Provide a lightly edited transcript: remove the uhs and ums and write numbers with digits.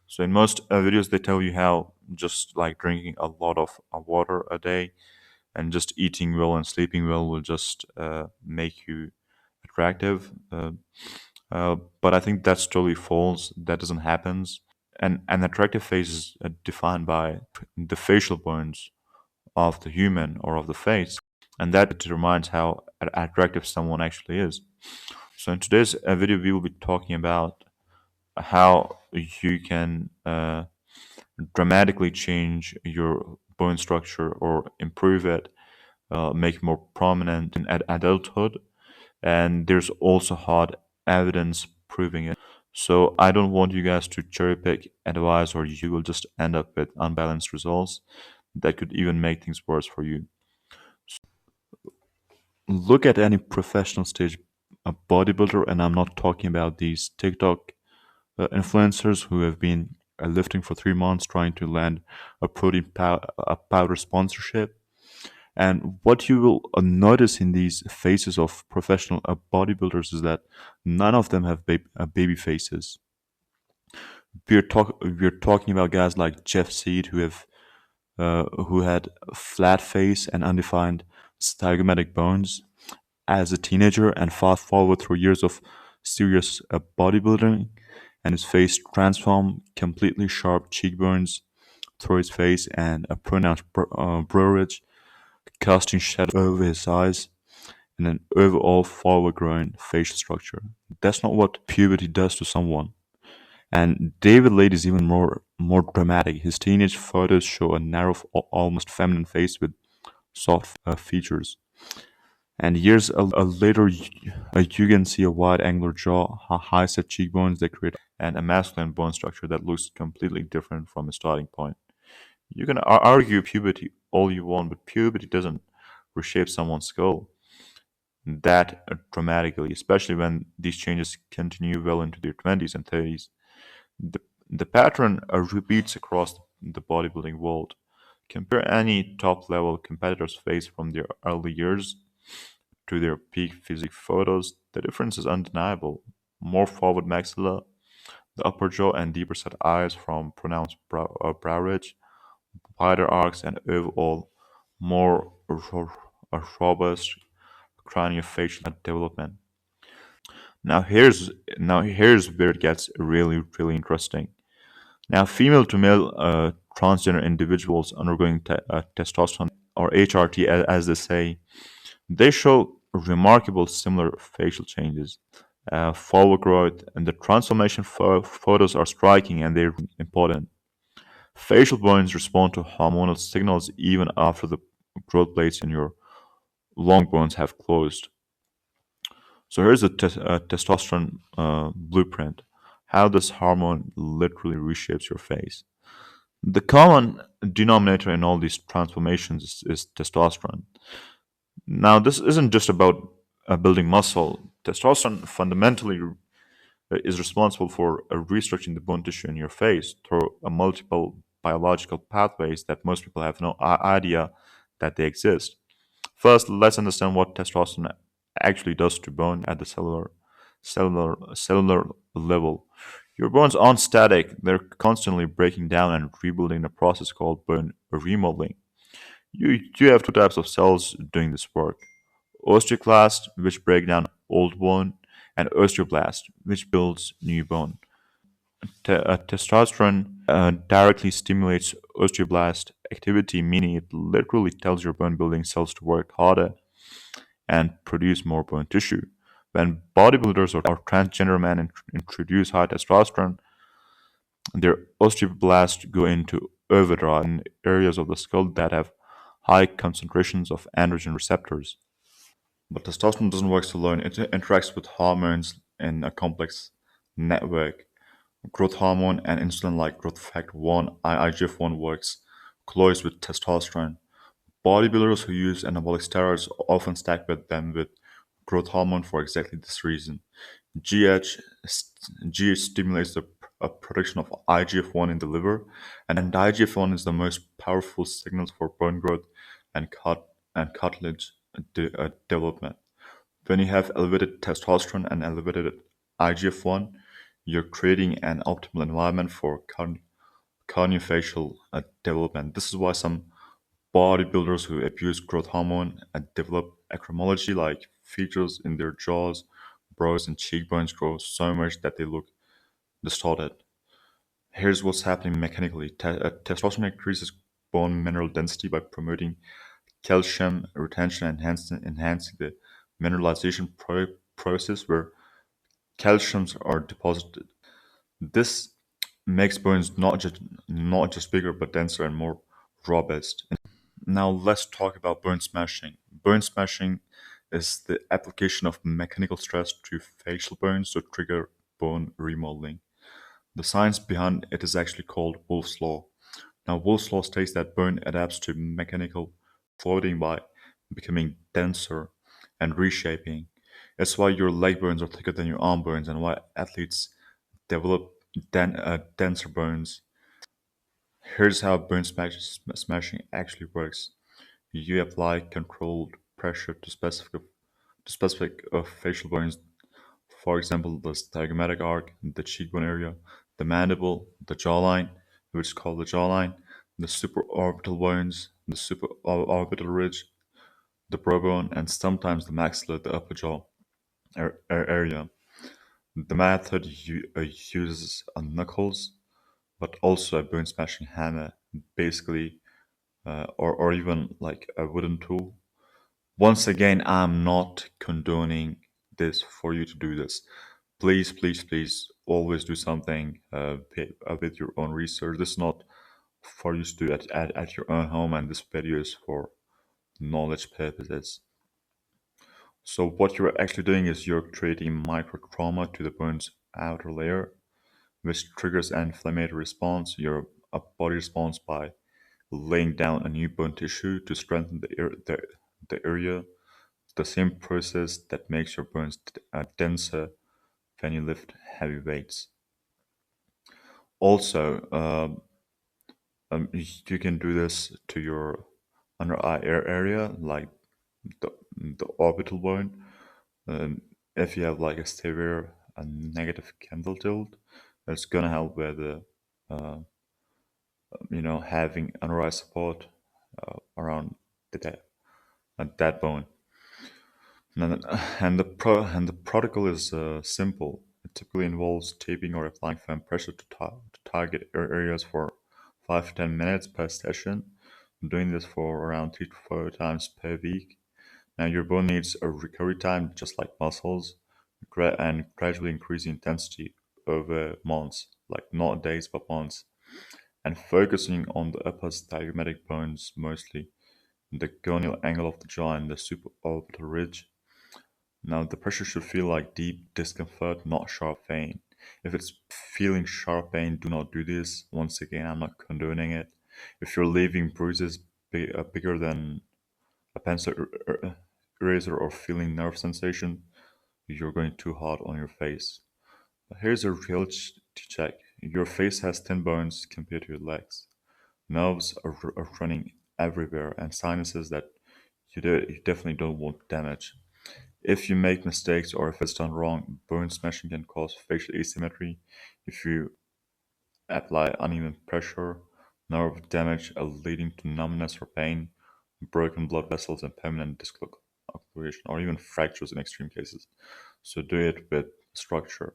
So in most videos, they tell you how just like drinking a lot of water a day and just eating well and sleeping well will just make you attractive. But I think that's totally false. That doesn't happen. And an attractive face is defined by the facial bones of the human or of the face, and that determines how attractive someone actually is. So in today's video, we will be talking about how you can dramatically change your bone structure or improve it, make it more prominent in adulthood. And there's also hard evidence proving it. So I don't want you guys to cherry pick advice, or you will just end up with unbalanced results that could even make things worse for you. Look at any professional stage bodybuilder, and I'm not talking about these TikTok influencers who have been lifting for 3 months trying to land a powder sponsorship. And what you will notice in these faces of professional bodybuilders is that none of them have baby faces. We're talking about guys like Jeff Seed who had a flat face and undefined zygomatic bones as a teenager, and fast forward through years of serious bodybuilding, and his face transformed, completely sharp cheekbones through his face and a pronounced brow ridge, casting shadow over his eyes, and an overall forward-grown facial structure. That's not what puberty does to someone. And David Lade is even more dramatic. His teenage photos show a narrow, almost feminine face with soft features. And years later, you can see a wide angular jaw, high set cheekbones that create and a masculine bone structure that looks completely different from a starting point. You can argue puberty all you want, but puberty doesn't reshape someone's skull that dramatically, especially when these changes continue well into their 20s and 30s. The, the pattern repeats across the bodybuilding world. Compare any top level competitor's face from their early years to their peak physique photos. The difference is undeniable. More forward maxilla, the upper jaw, and deeper set eyes from pronounced brow ridge, wider arcs, and overall more robust craniofacial development. Now here's where it gets really interesting. Now, female to male transgender individuals undergoing testosterone or HRT, as they say, they show remarkable similar facial changes, forward growth, and the transformation photos are striking and they're important. Facial bones respond to hormonal signals even after the growth plates in your long bones have closed. So here's a testosterone blueprint. How this hormone literally reshapes your face. The common denominator in all these transformations is testosterone. Now, this isn't just about building muscle. Testosterone fundamentally is responsible for restructuring the bone tissue in your face through a multiple biological pathways that most people have no idea that they exist. First, let's understand what testosterone actually does to bone at the cellular level. Your bones aren't static; they're constantly breaking down and rebuilding a process called bone remodeling. You have two types of cells doing this work: osteoclasts, which break down old bone, and osteoblasts, which builds new bone. Testosterone directly stimulates osteoblast activity, meaning it literally tells your bone building cells to work harder and produce more bone tissue. When bodybuilders or transgender men introduce high testosterone, their osteoblasts go into overdrive in areas of the skull that have high concentrations of androgen receptors. But testosterone doesn't work alone, it interacts with hormones in a complex network. Growth hormone and insulin like growth factor 1, IGF-1 works close with testosterone. Bodybuilders who use anabolic steroids often stack with them with growth hormone for exactly this reason. GH, GH stimulates the production of IGF-1 in the liver, and IGF-1 is the most powerful signal for bone growth and cartilage development. When you have elevated testosterone and elevated IGF-1, You're creating an optimal environment for craniofacial development. This is why some bodybuilders who abuse growth hormone develop acromegaly like features in their jaws, brows, and cheekbones grow so much that they look distorted. Here's what's happening mechanically. Testosterone increases bone mineral density by promoting calcium retention and enhancing the mineralization process where calciums are deposited. This makes bones not just bigger but denser and more robust. Now let's talk about bone smashing. Bone smashing is the application of mechanical stress to facial bones to trigger bone remodeling. The science behind it is actually called Wolff's Law. Now, Wolff's Law states that bone adapts to mechanical flooding by becoming denser and reshaping. That's why your leg bones are thicker than your arm bones and why athletes develop denser bones. Here's how smashing actually works. You apply controlled pressure to specific facial bones, for example, the zygomatic arc, the cheekbone area, the mandible, the jawline, which is called the jawline, the supraorbital bones, the supraorbital ridge, the brow bone, and sometimes the maxilla, the upper jaw area. The method uses knuckles, but also a bone smashing hammer, basically, or even like a wooden tool. Once again, I'm not condoning this for you to do this. Please, please, please, always do something with your own research. This is not for you to do at your own home, and this video is for knowledge purposes. So what you're actually doing is you're creating microtrauma to the bone's outer layer, which triggers an inflammatory response. Your body responds by laying down a new bone tissue to strengthen the area. The same process that makes your bones denser when you lift heavy weights. Also, you can do this to your under eye area, like the orbital bone. Um, if you have like a severe negative candle tilt, it's gonna help with uh, having under eye support around that bone. And the protocol is simple. It typically involves taping or applying firm pressure to target areas for 5 to 10 minutes per session. Doing this for around 3 to 4 times per week. Now your bone needs a recovery time just like muscles, and gradually increase the intensity over months, like not days but months, and focusing on the upper zygomatic bones mostly, the gonial angle of the jaw and the supraorbital ridge. Now, the pressure should feel like deep discomfort, not sharp pain. If it's feeling sharp pain, do not do this. Once again, I'm not condoning it. If you're leaving bruises bigger than a pencil eraser or feeling nerve sensation, you're going too hard on your face. Here's a reality check. Your face has thin bones compared to your legs. Nerves are running everywhere and sinuses that you definitely don't want damage. If you make mistakes or if it's done wrong, bone smashing can cause facial asymmetry. If you apply uneven pressure, nerve damage leading to numbness or pain, broken blood vessels, and permanent discoloration, or even fractures in extreme cases. So do it with structure.